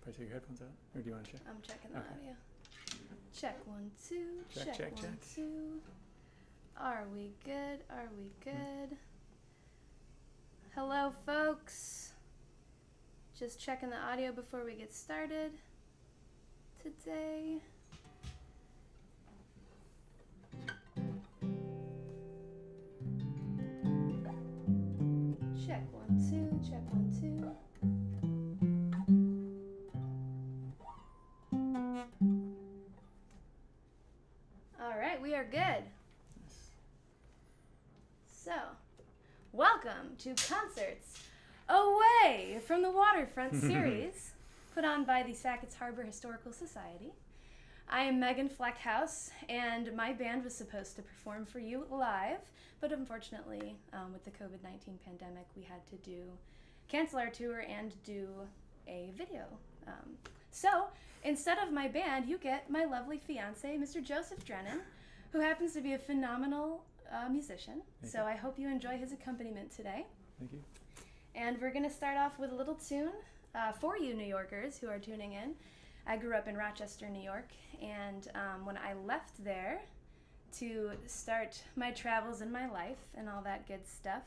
Probably take your headphones out, or do you want to check? I'm checking the audio. Check 1, 2. Check 1, 2. Are we good? Are we good? Hello, folks. Just checking the audio before we get started today. Check 1, 2. Check 1, 2. All right, we are good. So, welcome to Concerts Away from the Waterfront Series, put on by the Sackets Harbor Historical Society. I am Megan Flechaus, and my band was supposed to perform for you live, but unfortunately, with the COVID-19 pandemic, we had to cancel our tour and do a video. So, instead of my band, you get my lovely fiance, Mr. Joe Drennan, who happens to be a phenomenal musician. Thank you. I hope you enjoy his accompaniment today. Thank you. And we're going to start off with a little tune for you New Yorkers who are tuning in. I grew up in Rochester, New York, and when I left there to start my travels in my life and all that good stuff,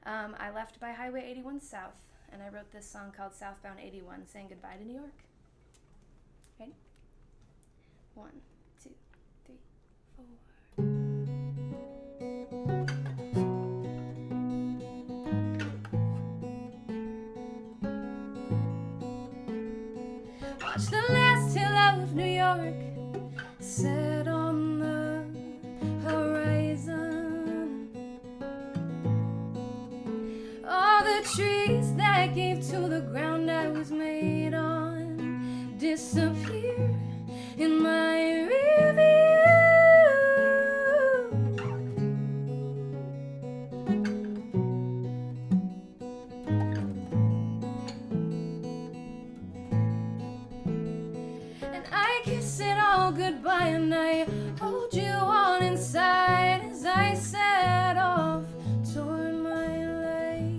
I left by Highway 81 South, and I wrote this song called Southbound 81, saying goodbye to New York. Ready? 1, 2, 3, 4. Watch the last hill of New York set on the horizon. All the trees that gave to the ground I was made on disappear in my review. Goodbye, and I hold you on inside as I set off toward my life.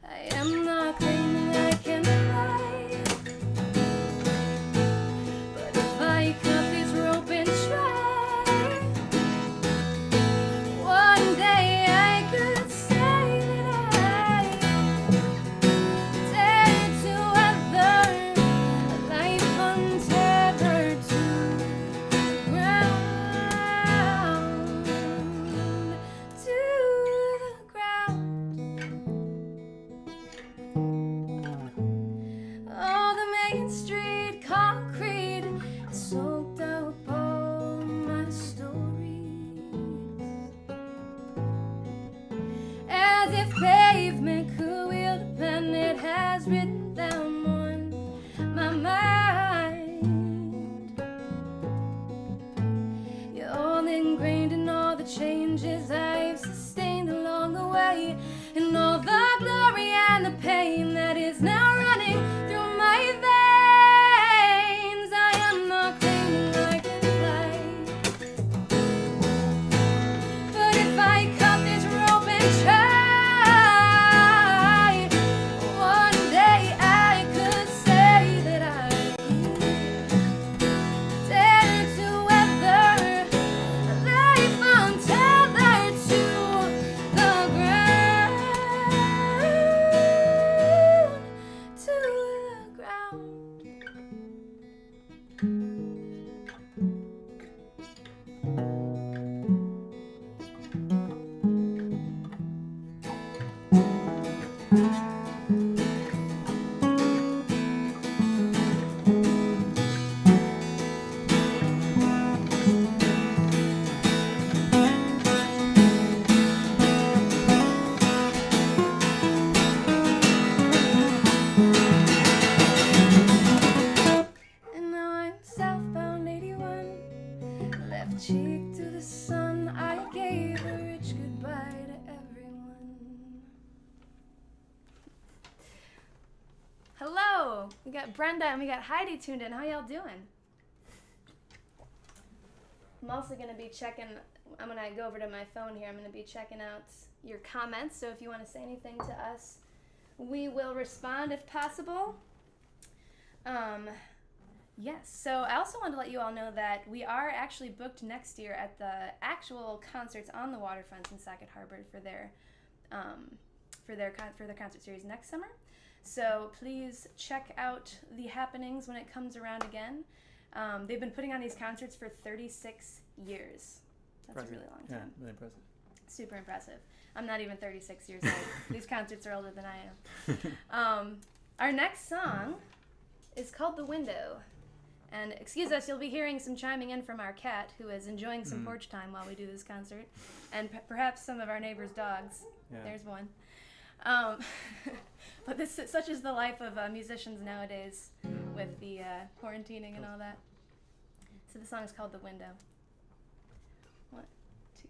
I am not claiming I can fly, but if I cut this rope and try, one day I could say that I dared to weather a life untethered to pavement could wield a pen, it has written down on my mind. You're all ingrained in all the changes I've sustained along the way, and all the glory and the pain that is now running through my veins. I am not claiming I can fly, but if I cut this rope and try, we got Brenda and we got Heidi tuned in. How y'all doing? I'm also going to be checking, I'm going to go over to my phone here. I'm going to be checking out your comments. So if you want to say anything to us, we will respond if possible. Yes, so I also wanted to let you all know that we are actually booked next year at the actual concerts on the waterfront in Sackets Harbor for their concert series next summer. So please check out the happenings when it comes around again. They've been putting on these concerts for 36 years. That's impressive. A really long time. Yeah, really impressive. Super impressive. I'm not even 36 years old. These concerts are older than I am. Our next song is called The Window. And excuse us, you'll be hearing some chiming in from our cat, who is enjoying some porch time while we do this concert, and perhaps some of our neighbors' dogs. Yeah. There's one. But such is the life of musicians nowadays with the quarantining and all that. So the song is called The Window. 1, 2,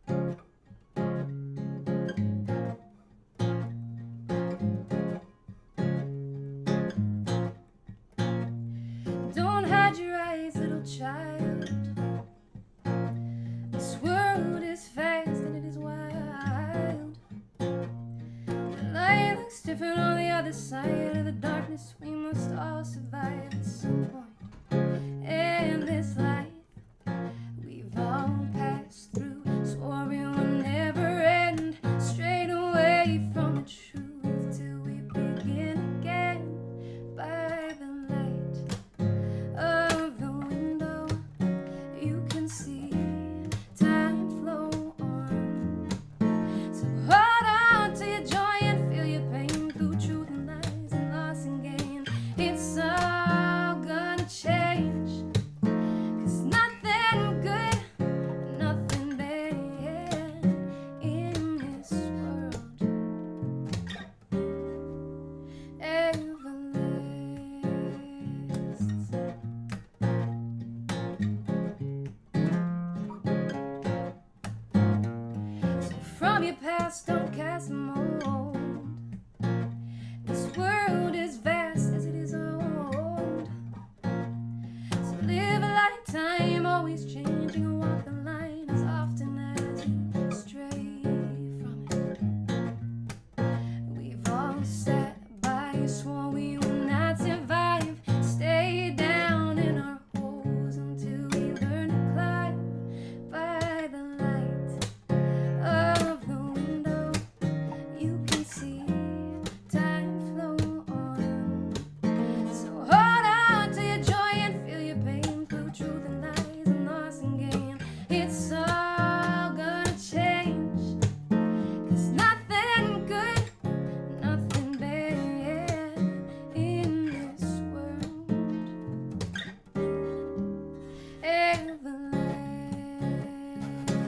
3. Don't hide your eyes, little child. This world is fast and it is wild. The light looks different on the other side of the darkness. We must all survive at some point in this life. We've all passed through, swore we will never end. Straight away from the truth till we begin again. By the light of the window, you can see time flow on. So hold on to your joy and feel your pain through truth and lies and loss and gain. It's all gonna change, 'cause nothing good, nothing bad in this world ever lasts. So from your past, don't cast a mold. This world is vast as it is old. So live a lifetime, always changing, and walk the line as often as you stray from it. We've all sat by, swore we would not survive. Stay down in our holes until we learn to climb. By the light of the window, you can see time flow on. So hold on to your joy and feel your pain through truth and lies and loss and gain. It's all gonna change, 'cause nothing good, nothing bad in this world ever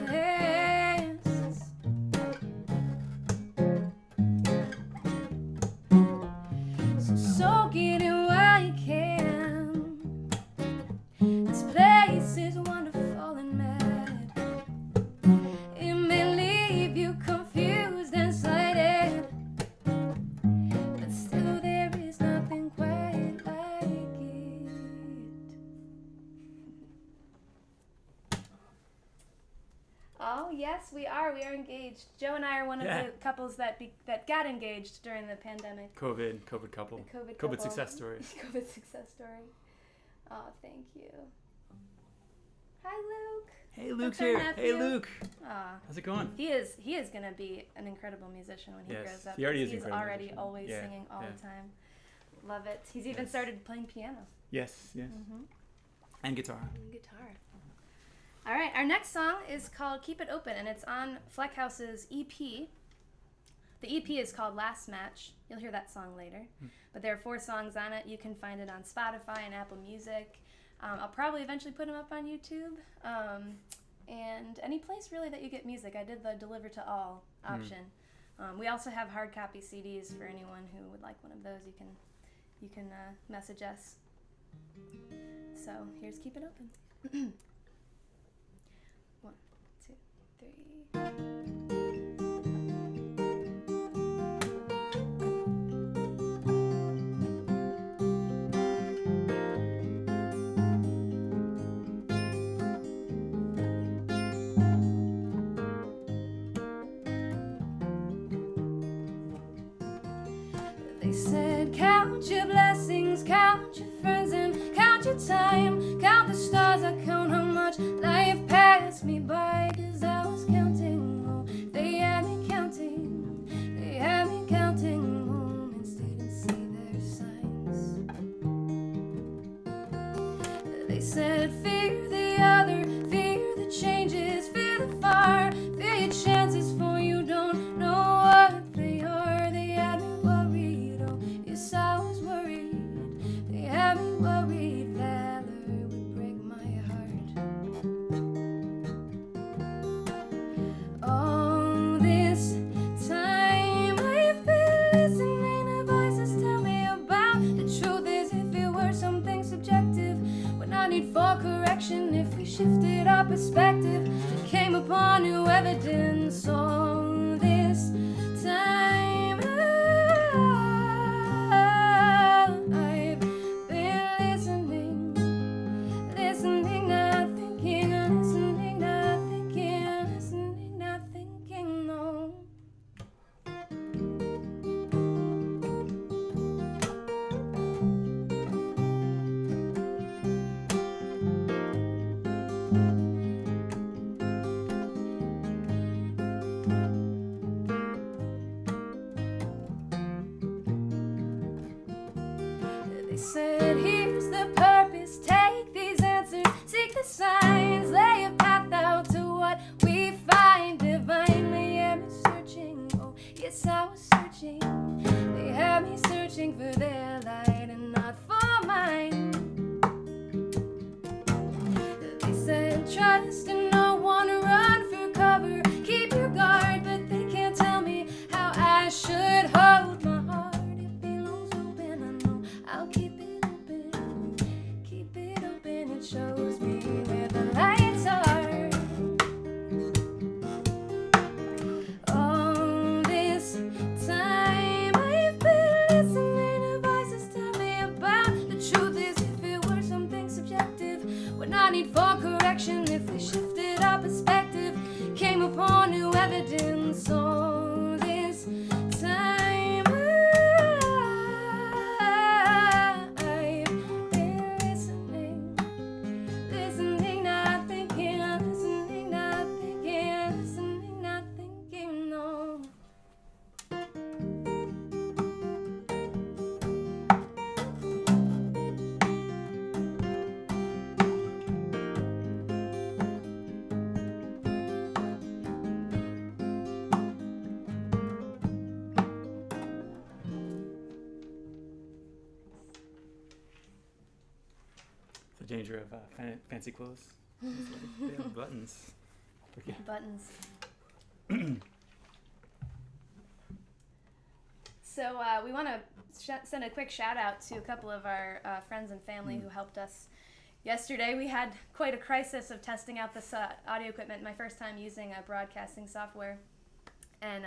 lasts. So soak it in while you can. This place is wonderful and mad. It may leave you confused and slighted, but still there is nothing quite like it. Oh yes, we are. We are engaged. Joe and I are one of the couples that got engaged during the pandemic. COVID couple. The COVID COVID couple. success story. COVID success story. Oh, thank you. Hi, Luke. Hey, Luke's That's our here. nephew. Hey, Luke. Aw. How's it going? He is gonna be an incredible musician when he Yes, grows up. he already is He's incredible already musician. always Yeah, singing all yeah. the time. Love it. He's even Yes. started playing piano. Yes. Mm-hmm. And guitar. And guitar. All right, our next song is called "Keep It Open," and it's on Flechaus's EP. The EP is called "Last Match." You'll hear that song later, but there are 4 songs on it. You can find it on Spotify and Apple Music. I'll probably eventually put them up on YouTube. And any place really that you get music. I did the deliver to all option. We also have hard copy CDs for anyone who would like one of those. You can message us. So here's "Keep It Open." 1, 2, 3. They said, count your blessings. friends and count your time. Count the stars, I count how much life passed me by. 'Cause I was counting, oh, they had me counting. They had me counting moments, didn't see their signs. They said fear the other, fear the changes, fear the far, fear your chances, for you don't know what they are. They had me worried, oh yes I was worried. They had me worried, valor would break my heart. All this time I've been listening to voices tell me about the truth as if it were something subjective. When I need for correction, if we shifted our perspective, came upon new evidence. All this time I've been listening, listening, not thinking, listening, not thinking, listening, not thinking, no. They said, here's the purpose, take these answers, seek the signs, lay a path out to what we find divinely. Had me searching, oh yes I was searching. They had me searching for their light and not for mine. They said, trust in no one, run for cover, keep your guard, but they can't tell me how I should hold my heart. It belongs open, I know I'll keep it open, keep it open. It shows me where the lights are. All this time I've been listening to voices tell me about the truth as if it were something subjective. When I need for correction, if we shifted our perspective, came upon new evidence. All this time I've been listening, listening, not thinking, listening, not thinking, listening, not thinking, no. The danger of fancy clothes. It's like they have buttons. Forget. Buttons. So we want to send a quick shout out to a couple of our friends and family who helped us yesterday. We had quite a crisis of testing out this audio equipment, my first time using broadcasting software, and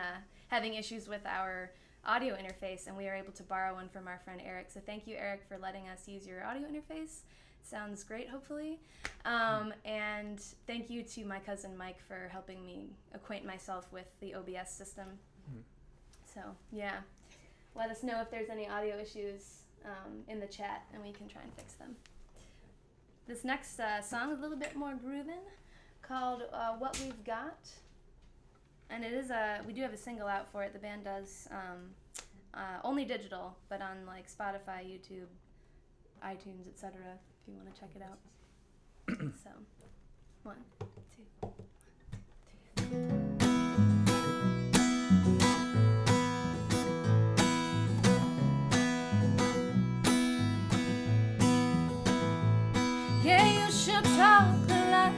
having issues with our audio interface, and we were able to borrow one from our friend Eric. So thank you, Eric, for letting us use your audio interface. Sounds great, hopefully. And thank you to my cousin Mike for helping me acquaint myself with the OBS system. So yeah, let us know if there's any audio issues in the chat, and we can try and fix them. This next song is a little bit more groovin', called What We've Got. And it is we do have a single out for it. The band does only digital, but on like Spotify, YouTube, iTunes, etc. if you want to check it out. So, 1, 2, 1, 2, 3. Yeah, you should talk a lot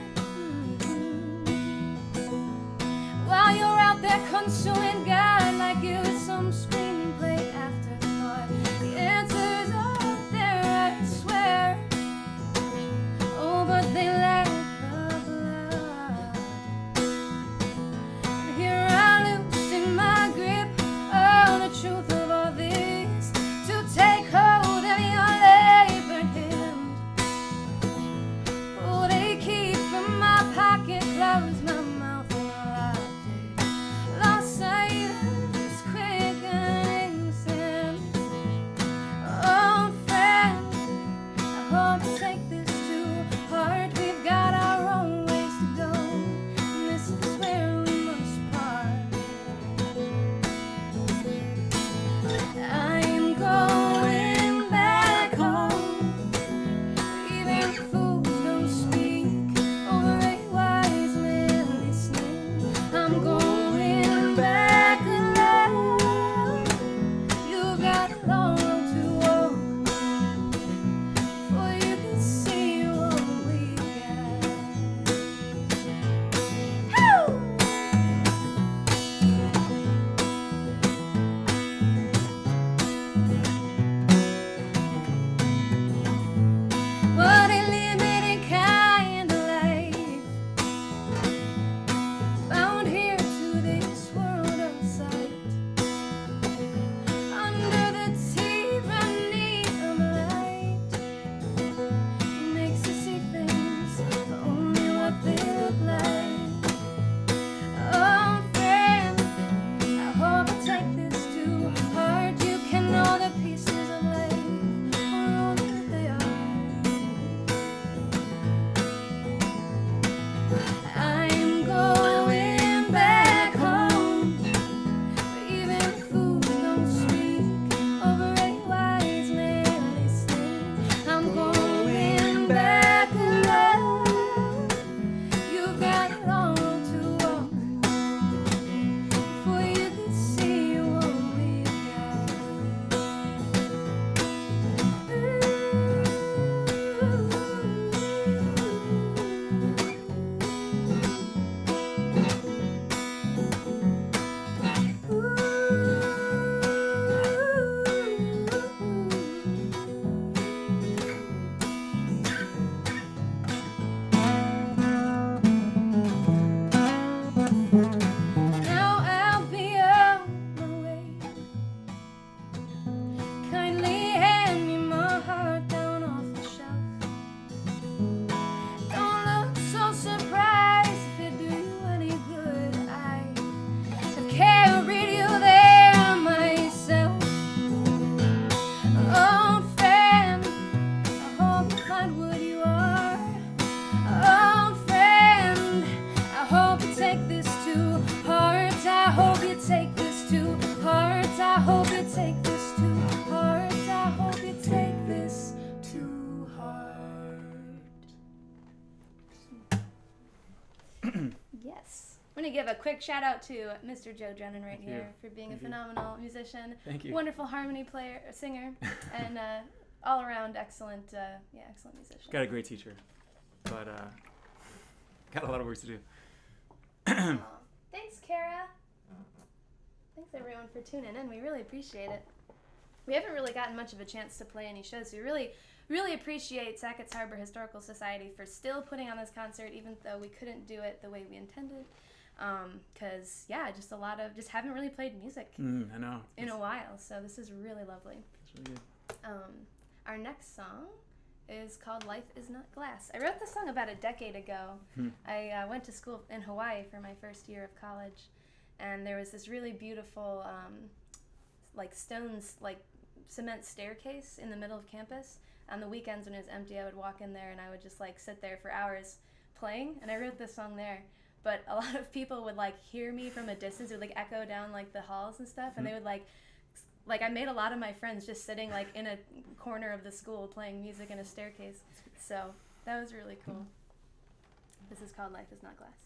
while you're out there consuming God like it was some screenplay afterthought. The answers are there, I swear. Oh, but they lack the blood. And here I loosen my grip on the truth of all this, to take hold of your labored hand. Oh, they I'm going to give a quick shout out to Mr. Joe Drennan right Thank here you. for being Thank a you. phenomenal musician, Thank you. wonderful harmony player, singer, and all around excellent musician. Got a great teacher, but got a lot of work to do. Aw. Thanks, Kara. Thanks everyone for tuning in. We really appreciate it. We haven't really gotten much of a chance to play any shows. So we really appreciate Sackets Harbor Historical Society for still putting on this concert, even though we couldn't do it the way we intended. Because just haven't really played music I know. in a while. So this is really lovely. It's really good. Our next song is called Life Is Not Glass. I wrote this song about a decade ago. I went to school in Hawaii for my first year of college, and there was this really beautiful cement staircase in the middle of campus. On the weekends when it was empty, I would walk in there and I would just sit there for hours playing, and I wrote this song there. But a lot of people would hear me from a distance. It would echo down the halls and stuff, and they would I made a lot of my friends just sitting in a corner of the school playing music in a staircase. So that was really cool. This is called Life Is Not Glass.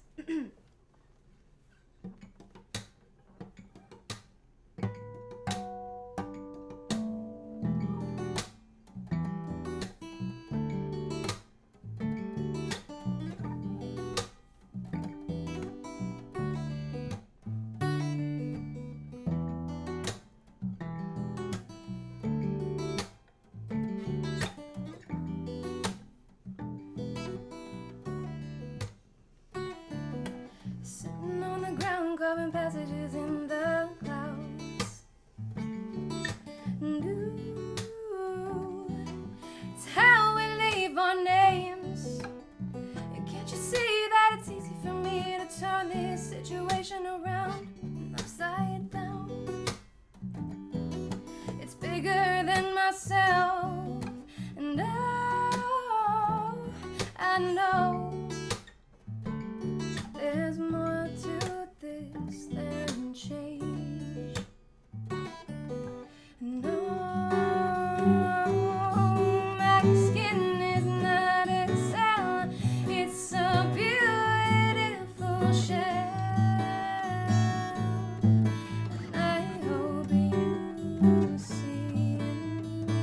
Carving passages in the clouds. It's how we leave our names. Can't you see that it's easy for me to turn this situation around and upside down? It's bigger than myself, and I know there's more to this than change. No, my skin is not Excel, it's a beautiful shell, and I hope you see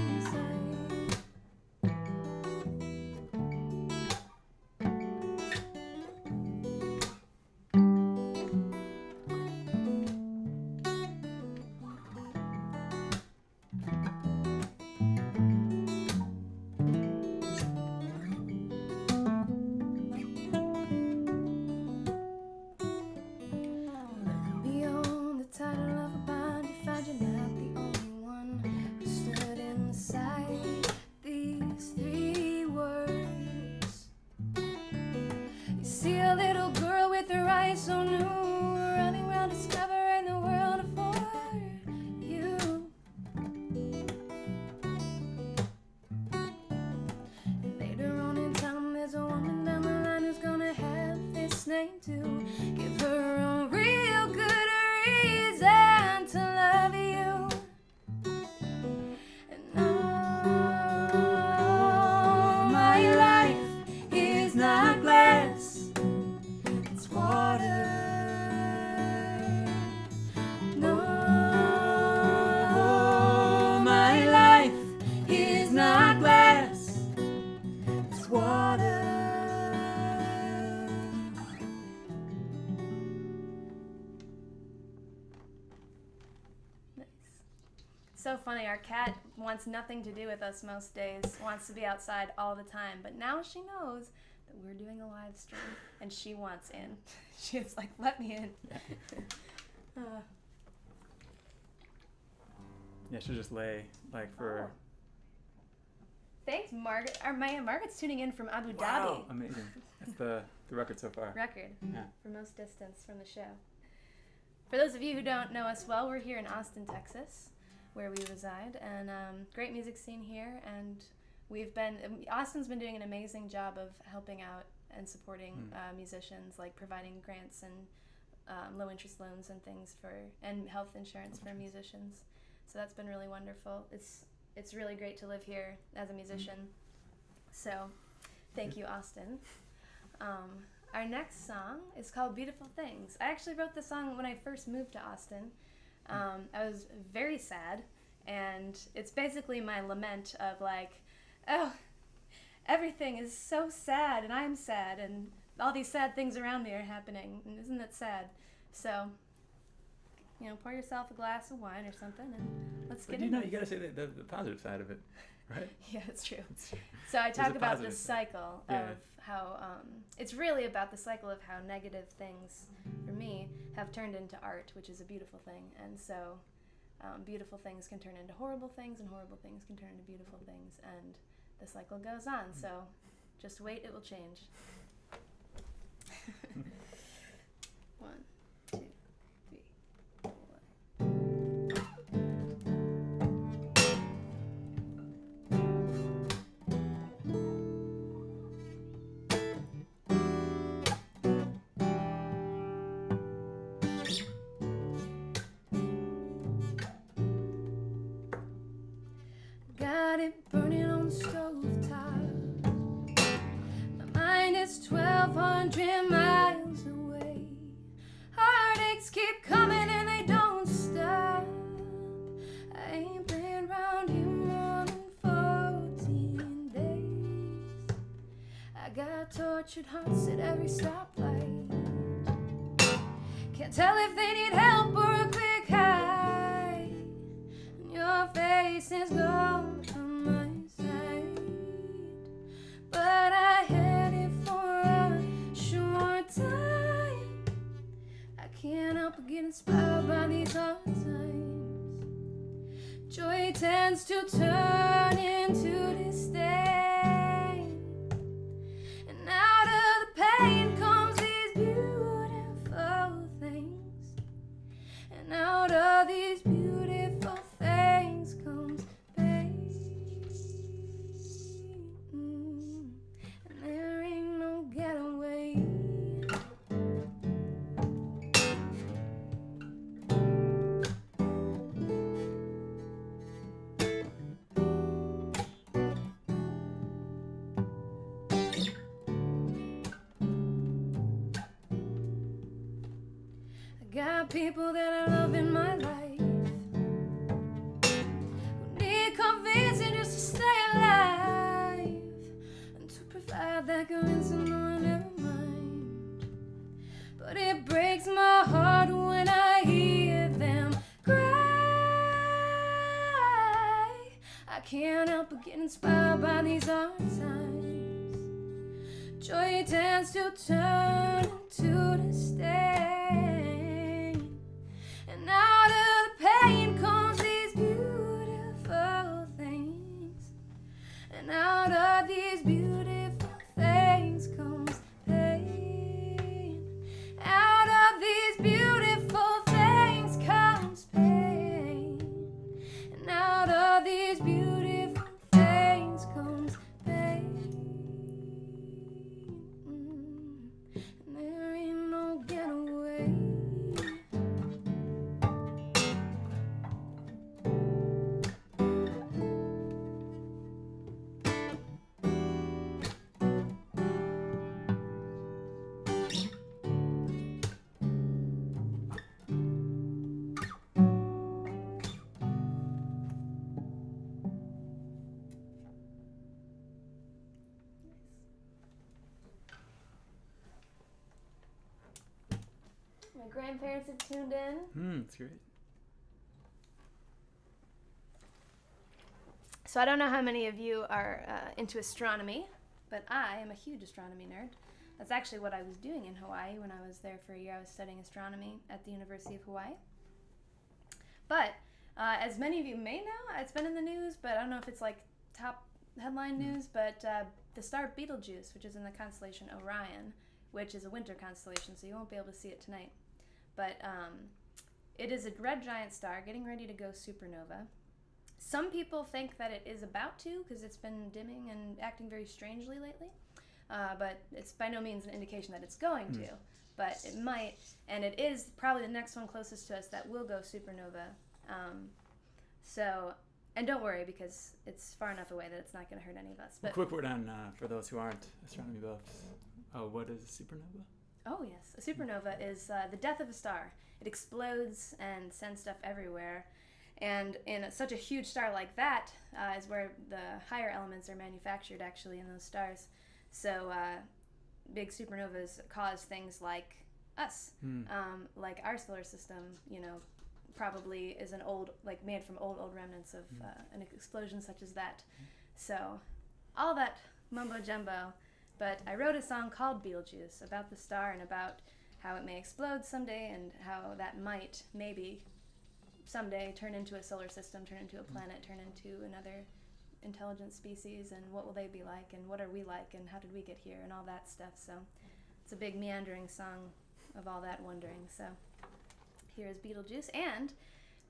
inside. Beyond the title of a bond, you find you're not the only one who stood inside these three words. You see a little girl with her eyes so new, running around discovering the world for you. And later on in time, there's a woman down the line who's gonna have this name too. Give her a real good reason to love you. And my life is not glass, it's water. No, my life is not glass, it's water. Nice. So funny, our cat wants nothing to do with us most days, wants to be outside all the time, but now she knows that we're doing a live stream and she wants in. She's like, let me in. Yeah, she'll just lay for. Thanks, Margaret. Margaret's tuning in from Abu Wow, Dhabi. amazing. That's the record so far. Record Yeah. for most distance from the show. For those of you who don't know us well, we're here in Austin, Texas, where we reside, and great music scene here. And Austin's been doing an amazing job of helping out and supporting musicians, providing grants and low interest loans and things and health insurance for musicians. So that's been really wonderful. It's really great to live here as a musician. So thank you, Austin. our next song is called Beautiful Things. I actually wrote the song when I first moved to Austin. I was very sad, and it's basically my lament of like, oh, everything is so sad, and I'm sad, and all these sad things around me are happening, and isn't that sad? So, pour yourself a glass of wine or something, and let's get into it. You gotta say the positive side of it, right? Yeah, it's true. So I talk about the cycle of how, it's really about the cycle of how negative things, for me, have turned into art, which is a beautiful thing. And so beautiful things can turn into horrible things, and horrible things can turn into beautiful things, and the cycle goes on. So just wait, it will change. 1, 2, 3, 4. Got it burning on the stove top. My mind is 1,200 miles away. Heartaches keep coming and they don't stop. I ain't been around here more than 14 days. I got tortured hearts at every stoplight. Can't tell if they need help or a quick high. And your face is gone from my sight. But I had it for a short time. I can't help but get inspired by these hard times. Joy tends to turn into disdain. And out of the pain comes these beautiful things. And out of these beautiful things comes pain. And there ain't no getaway. I got people that I love in my life who need convincing just to stay alive, and to provide that convincing, no, never mind. But it breaks my heart when I hear them cry. I can't help but get inspired by these hard times. Joy tends to turn into disdain. And out of the pain comes these beautiful things. And out of these beautiful things comes pain. Out of these beautiful things comes pain. And out of these beautiful things comes pain. And there ain't no getaway. My grandparents have tuned in. That's great. So I don't know how many of you are into astronomy, but I am a huge astronomy nerd. That's actually what I was doing in Hawaii when I was there for a year. I was studying astronomy at the University of Hawaii. But as many of you may know, it's been in the news, but I don't know if it's like top headline news, but the star Beetlejuice, which is in the constellation Orion, which is a winter constellation, so you won't be able to see it tonight. But it is a red giant star getting ready to go supernova. Some people think that it is about to, because it's been dimming and acting very strangely lately. But it's by no means an indication that it's going to. But it might, and it is probably the next one closest to us that will go supernova. And don't worry, because it's far enough away that it's not going to hurt any of us. But a quick word on, for those who aren't astronomy buffs, Oh, what is a supernova? Oh, yes. A supernova is the death of a star. It explodes and sends stuff everywhere. And in such a huge star like that is where the higher elements are manufactured, actually, in those stars. So big supernovas cause things like us. Like our solar system, probably is made from old remnants of an explosion such as that. So all that mumbo-jumbo. But I wrote a song called Beetlejuice about the star and about how it may explode someday and how that might maybe someday turn into a solar system, turn into a planet, turn into another intelligent species, and what will they be like, and what are we like, and how did we get here, and all that stuff. So it's a big meandering song of all that wondering. So here is Beetlejuice, and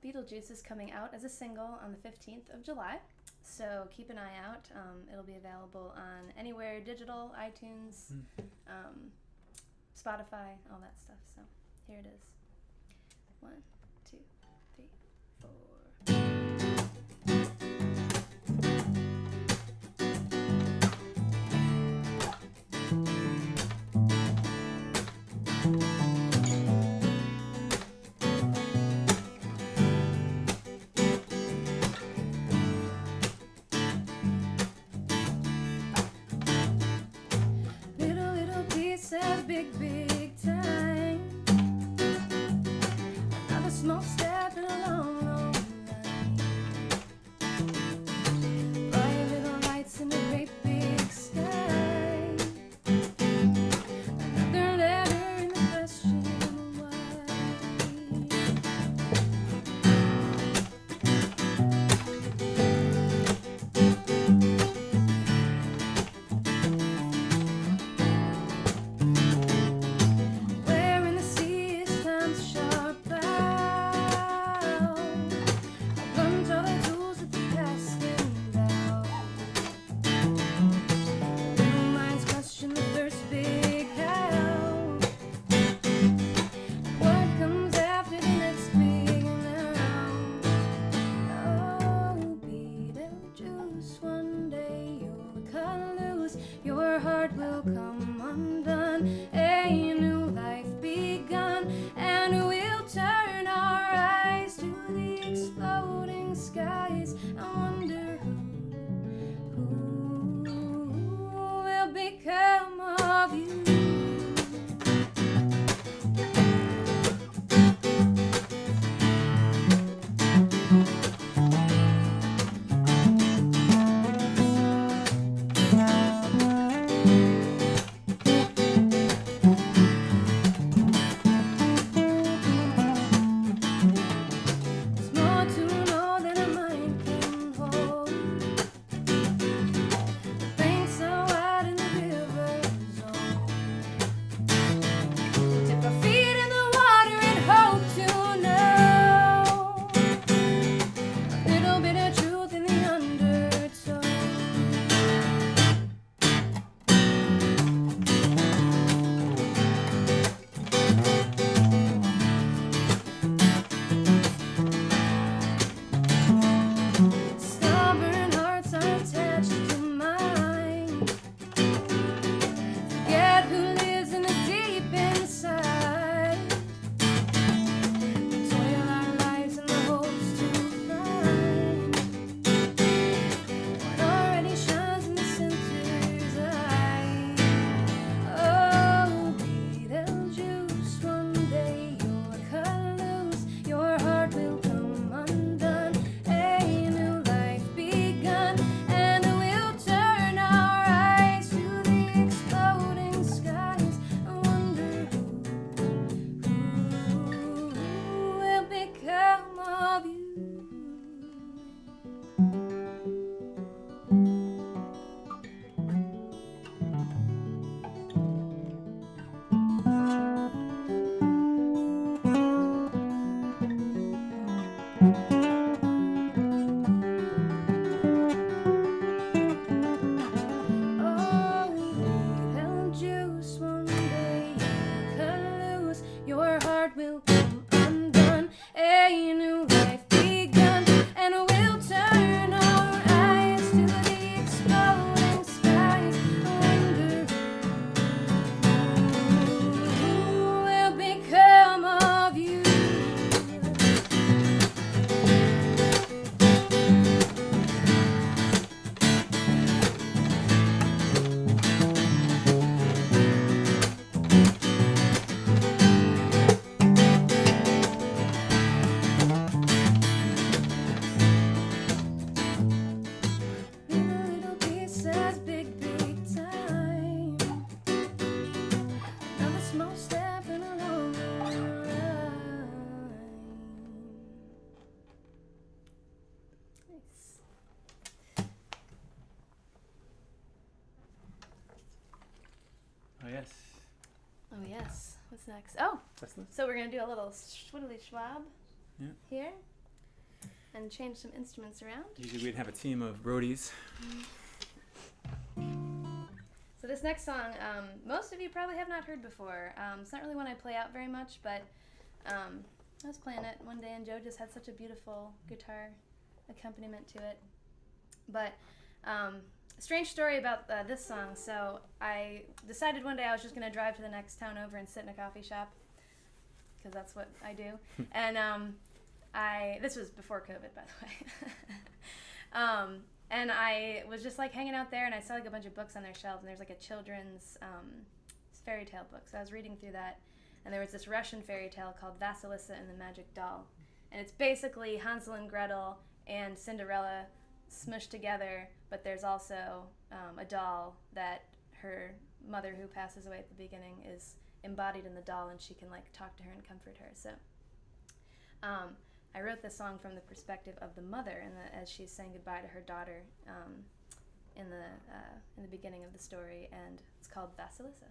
Beetlejuice is coming out as a single on the 15th of July. So keep an eye out. It'll be available on anywhere digital, iTunes, Spotify, all that stuff. So here it is. 1, 2, 3, 4. Big time. Another small step in a long, long line. Bright little lights in a great big sky. Another letter in the question why. What's next? Oh, Tesla? so we're going to do a little schwiddly schwab here and change some instruments around. Usually we'd have a team of roadies. So this next song, most of you probably have not heard before. It's not really one I play out very much, but I was playing it one day and Joe just had such a beautiful guitar accompaniment to it. But strange story about this song. So I decided one day I was just going to drive to the next town over and sit in a coffee shop, because that's what I do. And this was before COVID, by the way. And I was just like hanging out there, and I saw like a bunch of books on their shelves, and there's like a children's fairy tale book. So I was reading through that, and there was this Russian fairy tale called Vasalisa and the Magic Doll. And it's basically Hansel and Gretel and Cinderella smushed together, but there's also a doll that her mother, who passes away at the beginning, is embodied in the doll, and she can like talk to her and comfort her. So I wrote this song from the perspective of the mother, and as she's saying goodbye to her daughter in the beginning of the story, and it's called Vasalisa.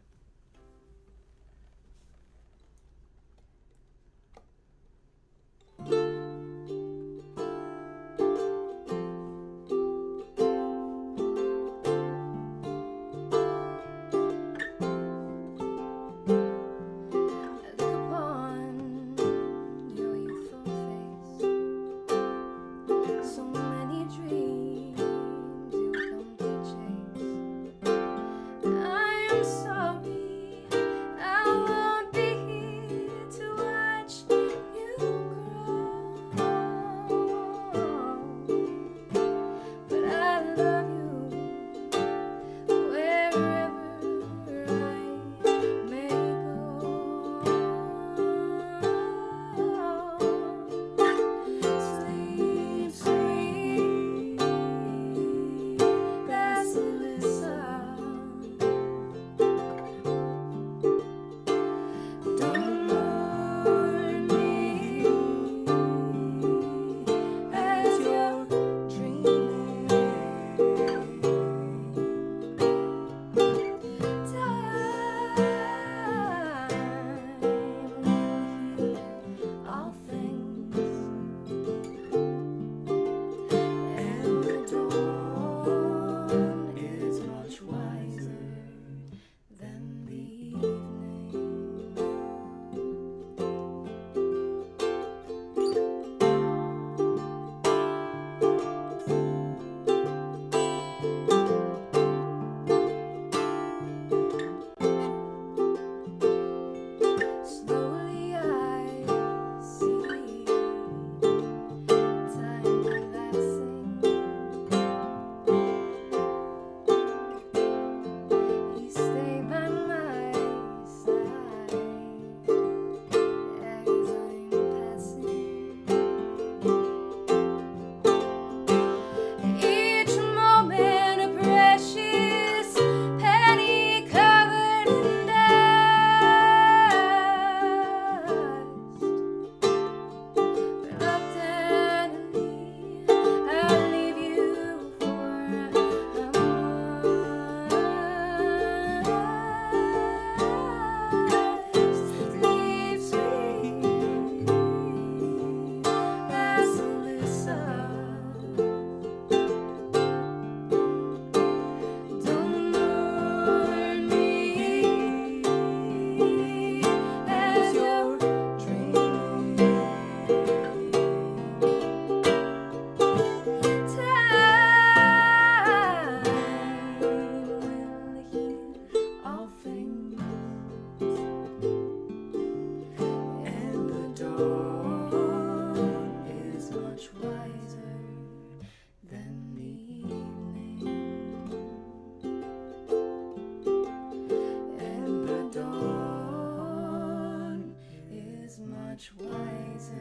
much wiser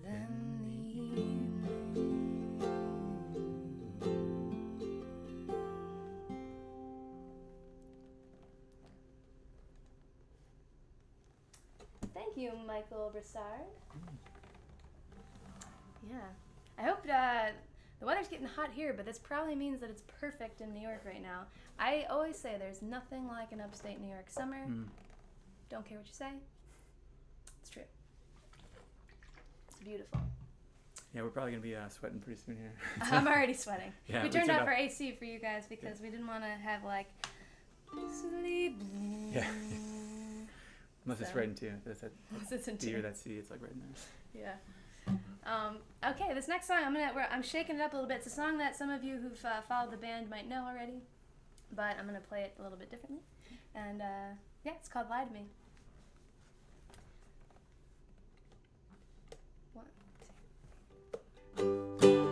than the evening. Thank you, Michael Broussard. Yeah. I hope the weather's getting hot here, but this probably means that it's perfect in New York right now. I always say there's nothing like an upstate New York summer. don't care what you say. It's true. It's beautiful. Yeah, we're probably gonna be sweating pretty soon here. I'm already sweating. Yeah, we turned off our AC for you guys because we didn't want to have like sleep. Yeah. Unless it's So. red too. If that's Unless it's in D or tune. that C, it's like red in there. Yeah. Okay, this next song I'm shaking it up a little bit. It's a song that some of you who've followed the band might know already, but I'm gonna play it a little bit differently. And yeah, it's called "Lie to Me." One, two.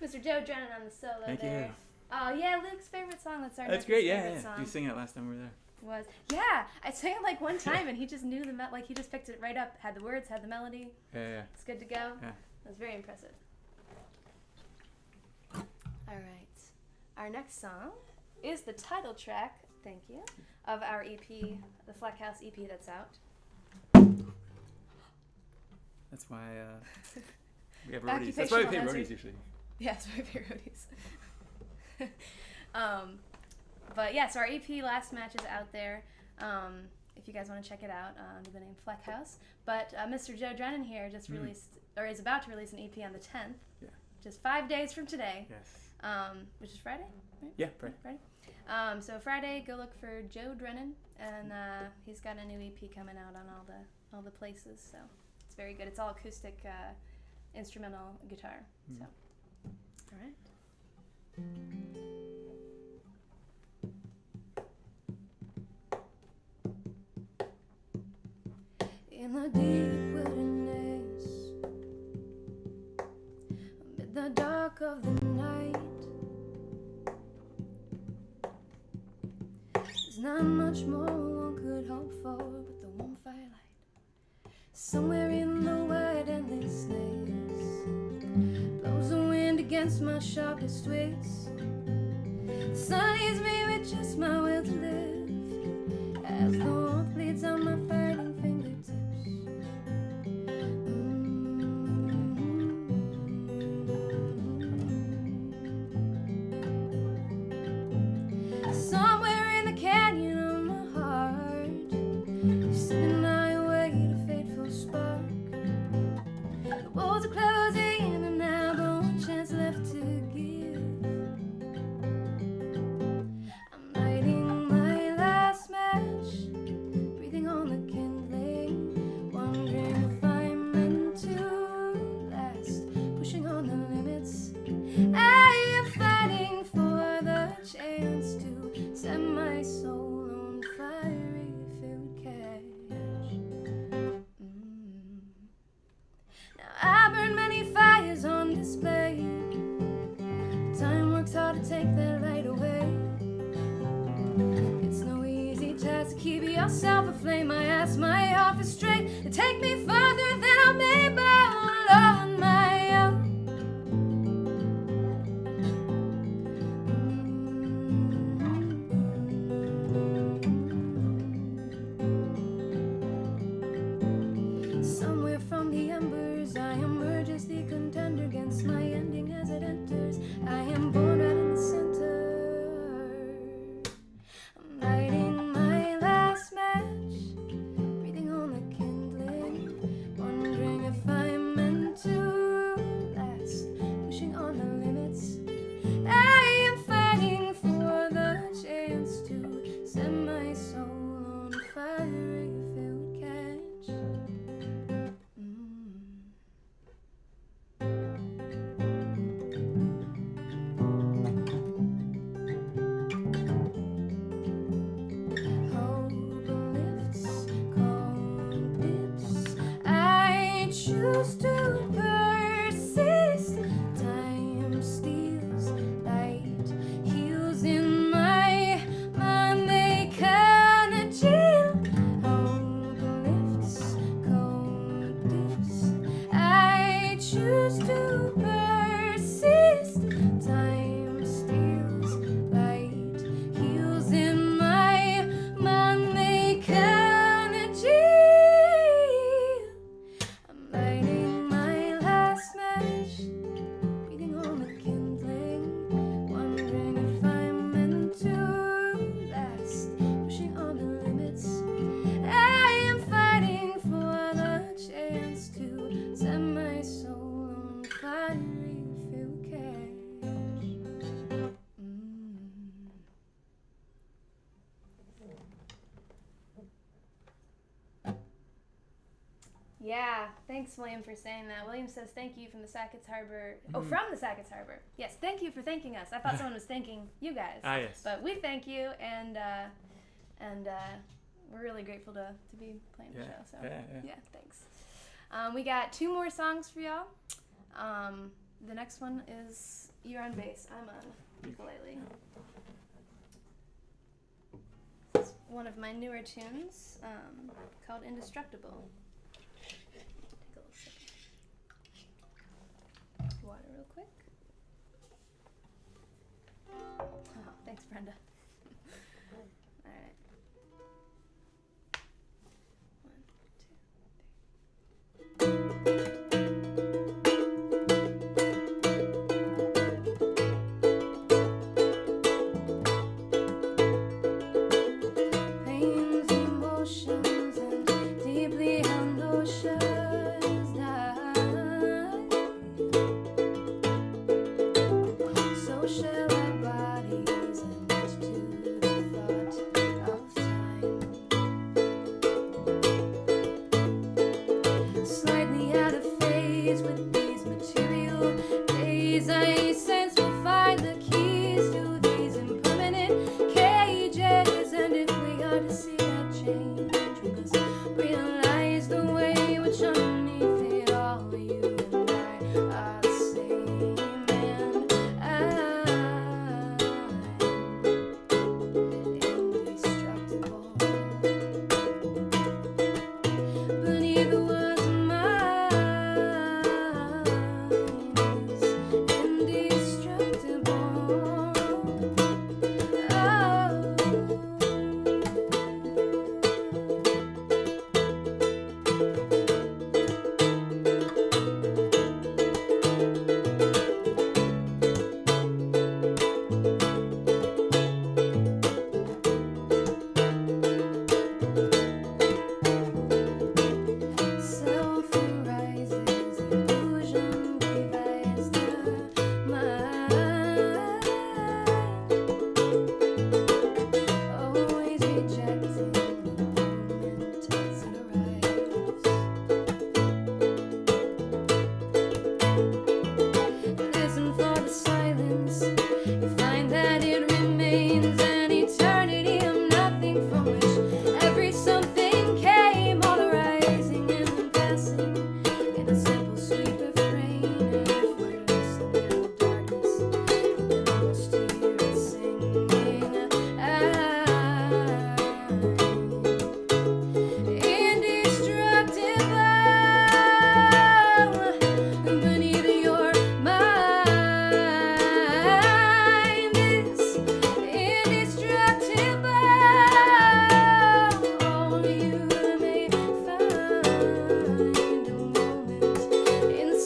Mr. Joe Drennan on the solo Thank there. you. Oh yeah, Luke's favorite song. That's our That's nephew's great. favorite Yeah. song. You sang it last time we were there. Was I sang it like one time and he just knew the he just picked it right up, had the words, had the melody. Yeah. It's good to go. Yeah. It was very impressive. All right, our next song is the title track. Thank you, of our EP, the Flechaus EP that's out. That's why we have roadies. That's Occupational why we pay hazard. roadies usually. Yeah, it's my parodies. But yeah, so our EP Last Match is out there. If you guys want to check it out under the name Flechaus. But Mr. Joe Drennan here just released, or is about to release an EP on the 10th, which is 5 days from today. Yes. Which is Friday, right? Yeah, Friday. Friday. So Friday, go look for Joe Drennan, and he's got a new EP coming out on all the places. So it's very good. It's all acoustic, instrumental guitar. So, all right. In the deep wilderness, amid the dark of the night, not much more one could hope for but the warm firelight. Somewhere in the wide endlessness blows the wind against my sharpest twists. The sun leaves me with just my will to live as the warmth bleeds on my fighting fingertips. Somewhere in the canyon of my heart, you're sending my way to fateful spark. The walls are closing in and now but one chance left to give. I'm lighting my last match, breathing on the kindling, wondering if I'm meant to last, pushing on the limits. I am fighting for the chance to set my soul on fire if it would catch. Now I burn many fires on display. Time works hard to take that light away. It's no easy task to keep yourself aflame. I ask my office straight to take me further than I'm able on my own. Somewhere from the embers I emerge as the contender against my ending as it enters. I am born right in the center. I'm lighting my last match, breathing on the kindling, wondering if I'm meant to last, pushing on the limits. I am fighting for the chance to set my soul on fire if it would catch. Hope lifts, cold dips. I choose to persist. Time steals, light heals in my mind. They congeal. Hope lifts, cold dips. I choose to persist. Time steals, light heals in my mind. They congeal. I'm lighting my last match, breathing on the kindling, wondering if I'm meant to last, pushing on the limits. I am fighting for the chance to set my soul on fire if it would catch. Yeah, thanks, William, for saying that. William says thank you from the Sackets Harbor. Oh, from the Sackets Harbor. Yes, thank you for thanking us. I thought someone was thanking you guys. Ah, yes. But we thank you, and we're really grateful to be playing the Yeah, show. So yeah. thanks. We got 2 more songs for y'all. The next one is you're on bass, I'm on ukulele. This is one of my newer tunes called Indestructible. Take a little sip of water real quick. Oh, thanks, Brenda. All right. 1, 2, 3. Pains, emotions, and deeply held notions die. So shall our bodies end to the thought of time. Slightly out of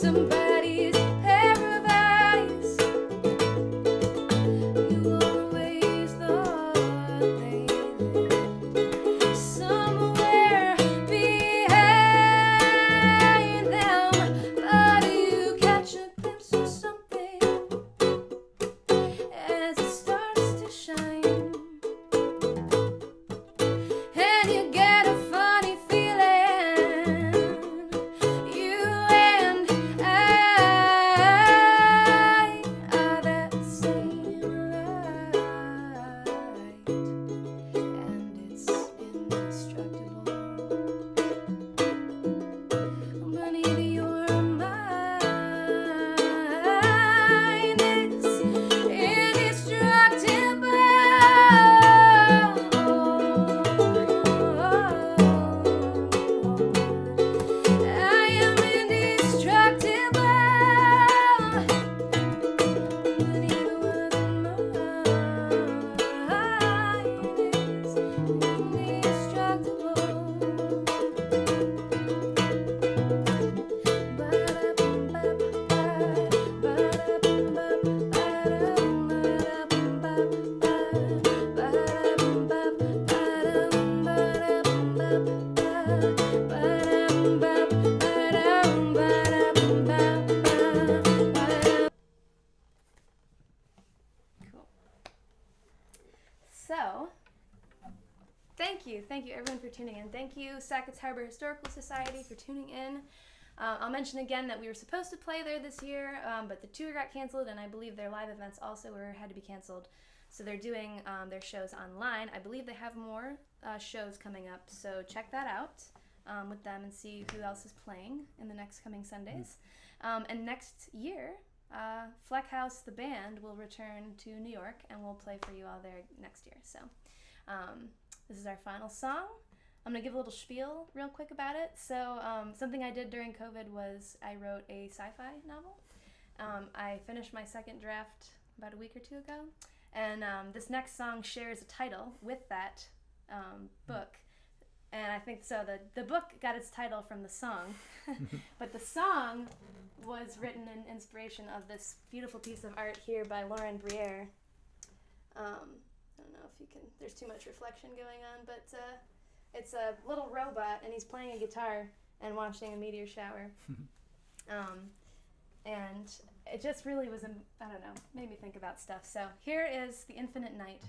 somebody's pair of eyes. You always thought they lived somewhere behind them, but you catch a glimpse of something as it starts to shine, and you get a funny feeling. You and I are that same light, and it's indestructible. Beneath your mind is indestructible. I am indestructible. Beneath what's mine is indestructible. Cool. So, thank you everyone for tuning in. Thank you Sackets Harbor Historical Society for tuning in. I'll mention again that we were supposed to play there this year, but the tour got canceled, and I believe their live events also had to be canceled. So they're doing their shows online. I believe they have more shows coming up, so check that out with them and see who else is playing in the next coming Sundays. And next year, Flechaus, the band, will return to New York, and we'll play for you all there next year. So this is our final song. I'm going to give a little spiel real quick about it. So something I did during COVID was I wrote a sci-fi novel. I finished my second draft about a week or two ago. And this next song shares a title with that book. And I think so. The book got its title from the song. But the song was written in inspiration of this beautiful piece of art here by Lauren Briere. I don't know if you can, there's too much reflection going on, but it's a little robot, and he's playing a guitar and watching a meteor shower. And it just really was, I don't know, made me think about stuff. So here is The Infinite Night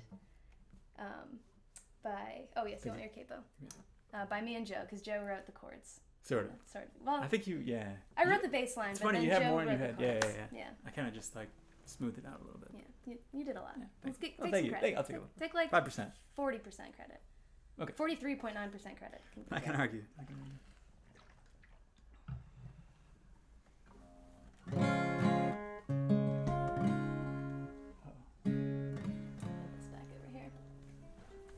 by, oh yes, you want your capo? Yeah. By me and Joe, because Joe wrote the chords. Sort of. Sort of. Well, I think yeah. I wrote the bass line, It's but funny, then you have Joe more in wrote your the head. chords. Yeah. I kind of just like smoothed it out a little bit. Yeah, you did a lot. Yeah, Let's thank take you. some credit. I'll take it. Take like 5%. 40% credit. Okay. 43.9% credit. I can argue. This back over here.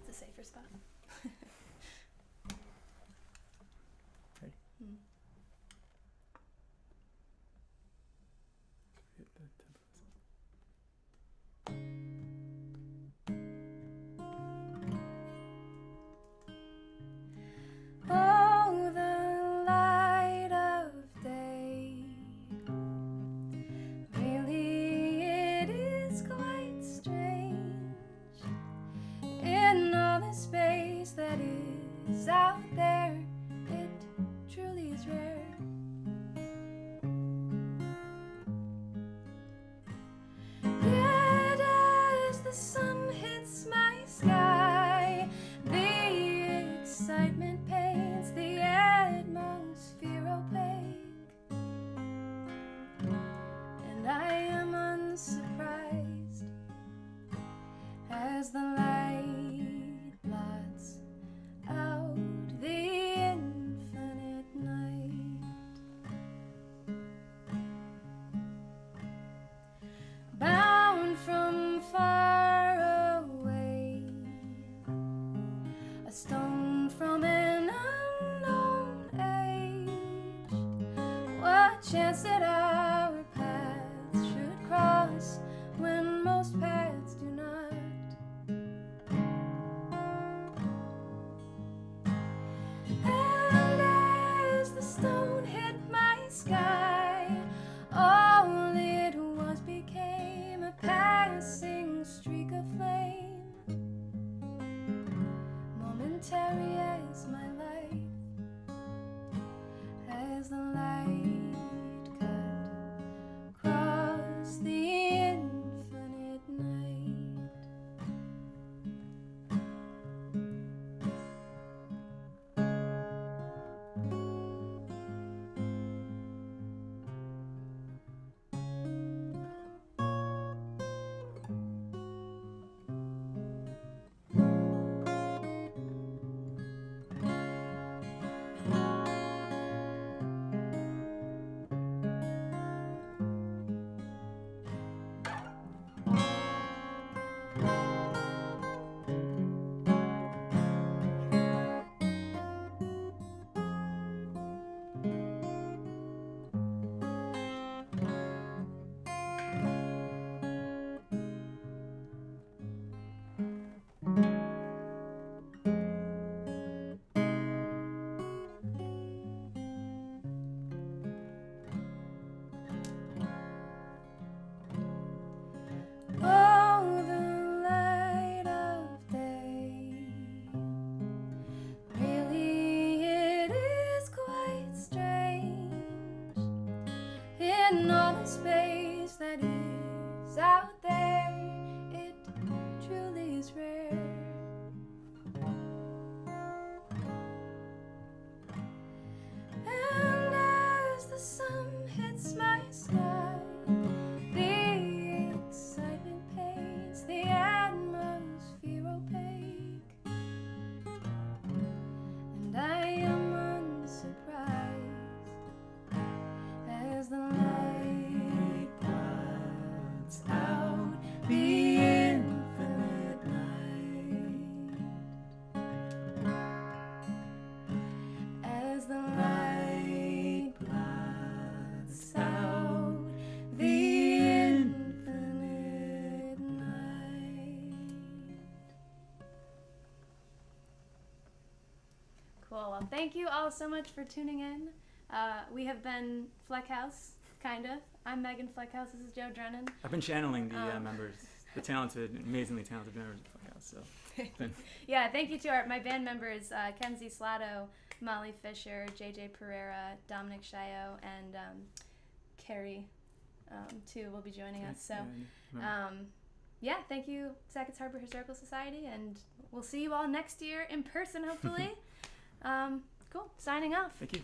It's a safer spot. Ready? Hmm. Hit the tempo. Oh, the light of day. Really, it is quite strange. In all the space that is out there, it truly is rare. Yet as the sun hits my sky, the excitement paints the atmosphere opaque, and I am unsurprised as the light blots out the infinite night. Bound from far away, a stone from an unknown age. What chance that our paths should cross when most paths do not? And as the stone hit my sky, in all the space that is out there, it truly is rare. And as the sun hits my sky, the excitement paints the atmosphere opaque, and I am unsurprised as the light blots out the infinite night, as the light blots out the infinite night. Cool. Well, thank you all so much for tuning in. We have been Flechaus, kind of. I'm Megan Flechaus. This is Joe Drennan. I've been channeling the members, the talented, amazingly talented members of Flechaus. So, Yeah, thank you to my band members, Kenzie Slato, Molly Fisher, JJ Pereira, Dominic Shayo, and Carrie, too, will be joining us. So, yeah, thank you, Sackets Harbor Historical Society, and we'll see you all next year in person, hopefully. Cool. Signing off. thank you.